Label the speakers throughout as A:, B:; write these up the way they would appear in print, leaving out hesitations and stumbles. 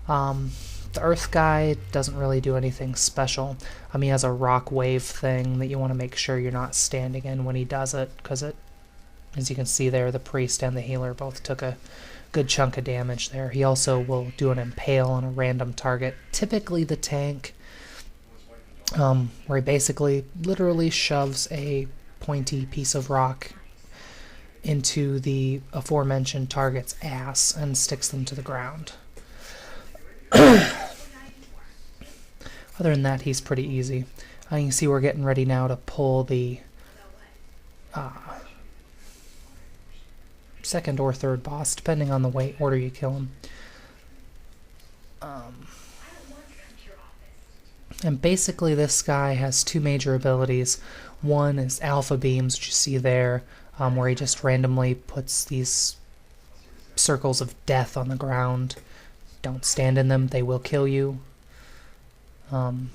A: The Earth guy doesn't really do anything special. He has a rock wave thing that you want to make sure you're not standing in when he does it, because it, as you can see there, the priest and the healer both took a good chunk of damage there. He also will do an impale on a random target, typically the tank, where he basically literally shoves a pointy piece of rock into the aforementioned target's ass and sticks them to the ground. Other than that, he's pretty easy. You can see we're getting ready now to pull the second or third boss, depending on the way order you kill him. And basically this guy has two major abilities. One is alpha beams, which you see there, where he just randomly puts these circles of death on the ground. Don't stand in them, they will kill you. And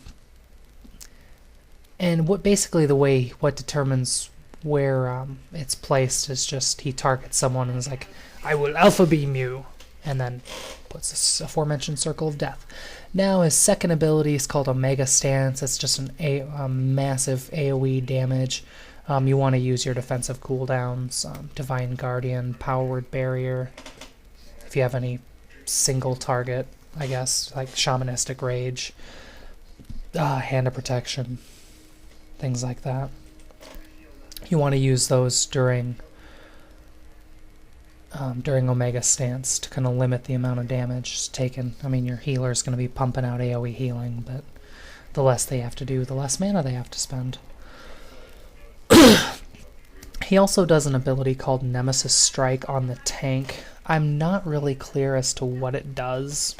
A: what determines where it's placed is just he targets someone and is like, I will alpha beam you, and then puts this aforementioned circle of death. Now his second ability is called Omega Stance. It's just a massive AoE damage. You want to use your defensive cooldowns, Divine Guardian, Power Word Barrier, if you have any single target, I guess, like Shamanistic Rage, Hand of Protection, things like that. You want to use those during Omega Stance to kind of limit the amount of damage taken. Your healer is going to be pumping out AoE healing, but the less they have to do, the less mana they have to spend. He also does an ability called Nemesis Strike on the tank. I'm not really clear as to what it does.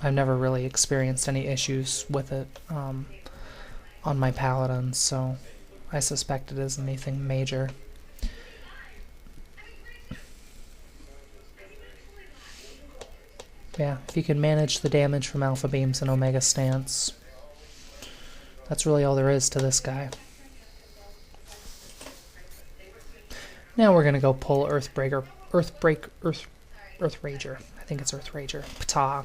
A: I've never really experienced any issues with it on my paladins, so I suspect it isn't anything major. Yeah, if you can manage the damage from Alpha Beams and Omega Stance, that's really all there is to this guy. Now we're gonna go pull Earth Rager. I think it's Earth Rager. Ptah.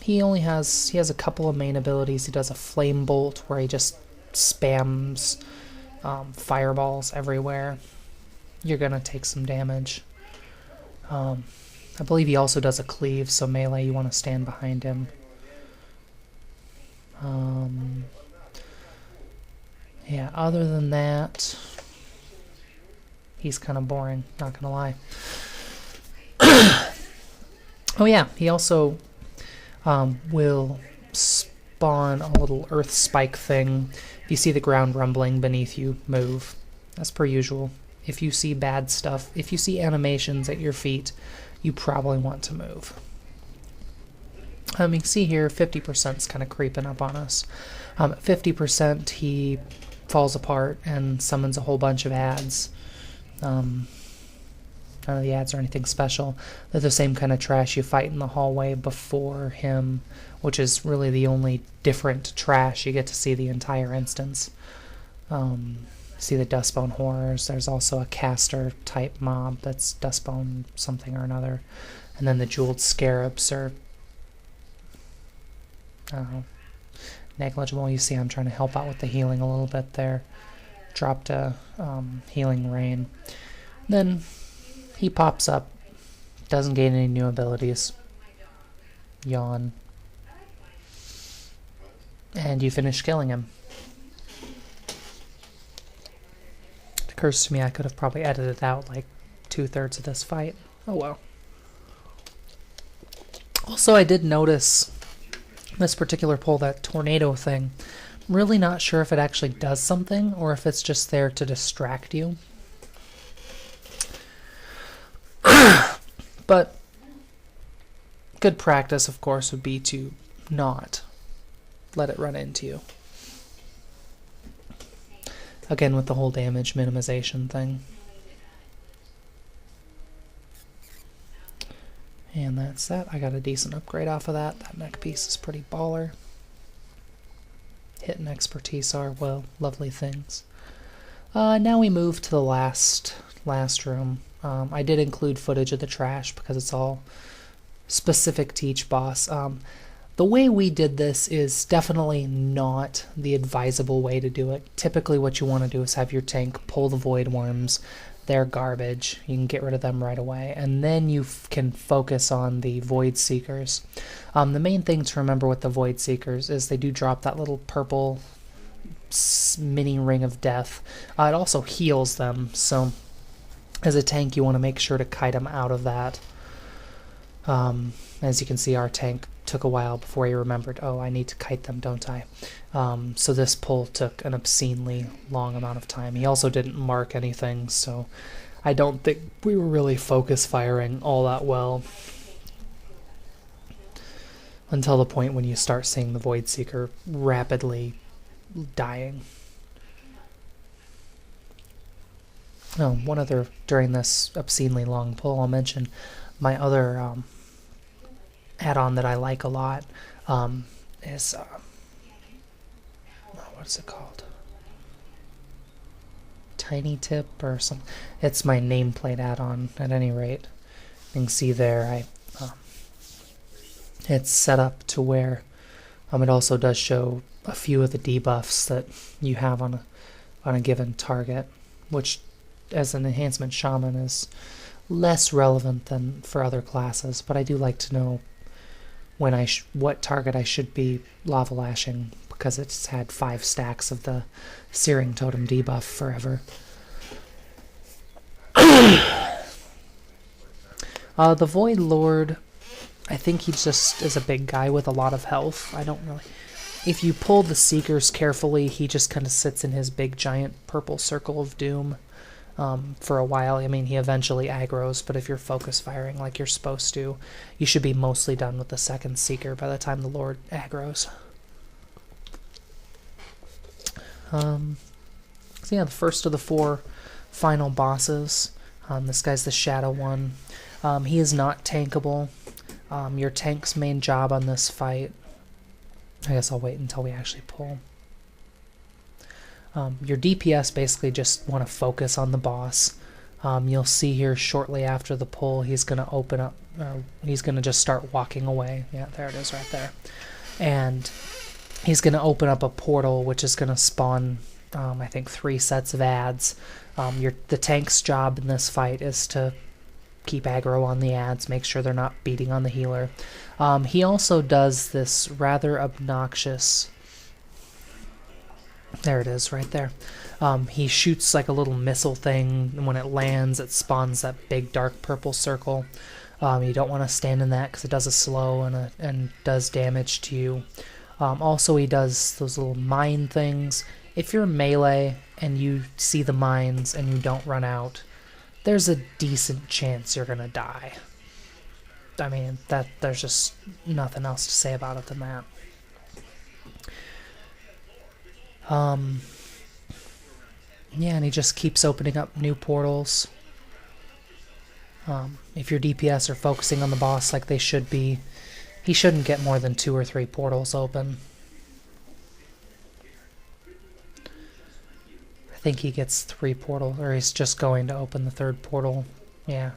A: He has a couple of main abilities. He does a Flame Bolt where he just spams fireballs everywhere. You're gonna take some damage. I believe he also does a Cleave, so melee you want to stand behind him. Yeah, other than that, he's kind of boring, not gonna lie. Oh yeah, he also will spawn a little earth spike thing. If you see the ground rumbling beneath you, move. As per usual. If you see bad stuff, if you see animations at your feet, you probably want to move. You can see here 50% is kind of creeping up on us. 50% he falls apart and summons a whole bunch of ads. None of the ads are anything special. They're the same kind of trash you fight in the hallway before him, which is really the only different trash. You get to see the entire instance. See the Dustbone Horrors. There's also a caster type mob that's Dustbone something or another. And then the Jeweled Scarabs are, I don't know, negligible. You see I'm trying to help out with the healing a little bit there. Dropped a Healing Rain. Then he pops up. Doesn't gain any new abilities. Yawn. And you finish killing him. Occurs to me I could have probably edited out like 2/3 of this fight. Oh well. Also, I did notice this particular pull, that tornado thing. I'm really not sure if it actually does something or if it's just there to distract you. But good practice, of course, would be to not let it run into you. Again, with the whole damage minimization thing. And that's that. I got a decent upgrade off of that. That neck piece is pretty baller. Hit and expertise are, well, lovely things. Now we move to the last room. I did include footage of the trash because it's all specific to each boss. The way we did this is definitely not the advisable way to do it. Typically what you want to do is have your tank pull the void worms. They're garbage. You can get rid of them right away. And then you can focus on the void seekers. The main thing to remember with the void seekers is they do drop that little purple mini ring of death. It also heals them, so as a tank you want to make sure to kite them out of that. As you can see, our tank took a while before he remembered, oh, I need to kite them, don't I? So this pull took an obscenely long amount of time. He also didn't mark anything, so I don't think we were really focus firing all that well until the point when you start seeing the Void Seeker rapidly dying. Oh, one other, during this obscenely long pull, I'll mention my other add-on that I like a lot is, what's it called? Tiny Tip or something. It's my nameplate add-on at any rate. You can see there, it's set up to where it also does show a few of the debuffs that you have on a given target, which as an enhancement shaman is less relevant than for other classes, but I do like to know when what target I should be lava lashing, because it's had 5 stacks of the Searing Totem debuff forever. The Void Lord, I think he just is a big guy with a lot of health. I don't really... If you pull the Seekers carefully, he just kind of sits in his big giant purple circle of doom for a while. I mean, he eventually aggroes, but if you're focus firing like you're supposed to, you should be mostly done with the second Seeker by the time the Lord aggroes. So yeah, the first of the 4 final bosses. This guy's the Shadow one. He is not tankable. Your tank's main job on this fight... I guess I'll wait until we actually pull. Your DPS basically just want to focus on the boss. You'll see here shortly after the pull, he's going to open up, he's going to just start walking away. Yeah, there it is right there. And he's going to open up a portal, which is going to spawn, I think, 3 sets of adds. The tank's job in this fight is to keep aggro on the adds, make sure they're not beating on the healer. He also does this rather obnoxious... There it is, right there. He shoots like a little missile thing, and when it lands, it spawns that big dark purple circle. You don't want to stand in that because it does a slow and does damage to you. Also, he does those little mine things. If you're melee and you see the mines and you don't run out, there's a decent chance you're gonna die. I mean, there's just nothing else to say about it than that. Yeah, and he just keeps opening up new portals. If your DPS are focusing on the boss like they should be, he shouldn't get more than 2 or 3 portals open. I think he gets 3 portals, or he's just going to open the 3rd portal. Yeah.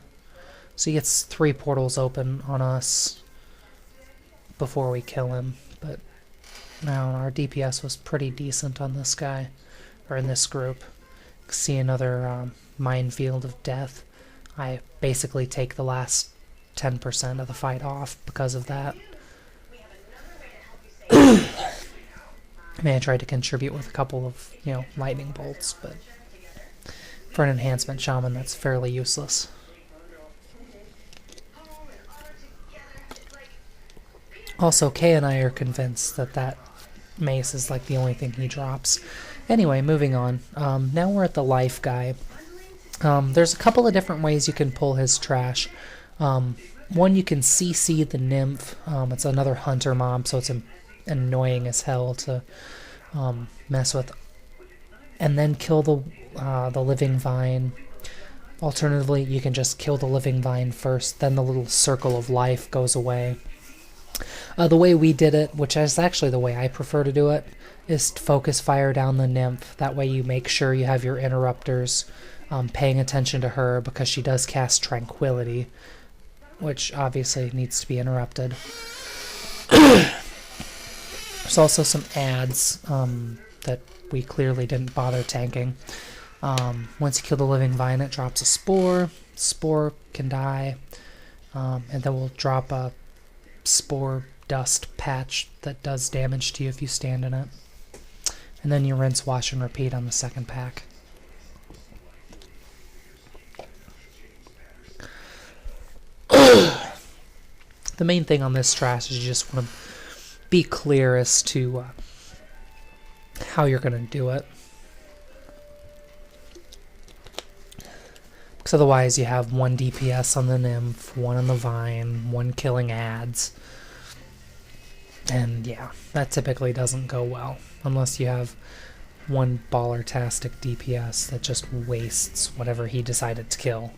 A: So he gets 3 portals open on us before we kill him, but no, our DPS was pretty decent on this guy, or in this group. See another minefield of death. I basically take the last 10% of the fight off because of that. I mean, I tried to contribute with a couple of, lightning bolts, but for an enhancement shaman, that's fairly useless. Also, Kay and I are convinced that mace is like the only thing he drops. Anyway, moving on. Now we're at the life guy. There's a couple of different ways you can pull his trash. One, you can CC the nymph. It's another hunter mob, so it's annoying as hell to mess with. And then kill the living vine. Alternatively, you can just kill the living vine first, then the little circle of life goes away. The way we did it, which is actually the way I prefer to do it, is to focus fire down the nymph. That way you make sure you have your interrupters paying attention to her, because she does cast tranquility, which obviously needs to be interrupted. There's also some ads that we clearly didn't bother tanking. Once you kill the living vine, it drops a spore. Spore can die, and then we'll drop a spore dust patch that does damage to you if you stand in it. And then you rinse, wash, and repeat on the second pack. The main thing on this strat is you just want to be clear as to how you're going to do it. Because otherwise you have 1 DPS on the nymph, 1 on the vine, 1 killing ads. And yeah, that typically doesn't go well. Unless you have 1 baller-tastic DPS that just wastes whatever he decided to kill.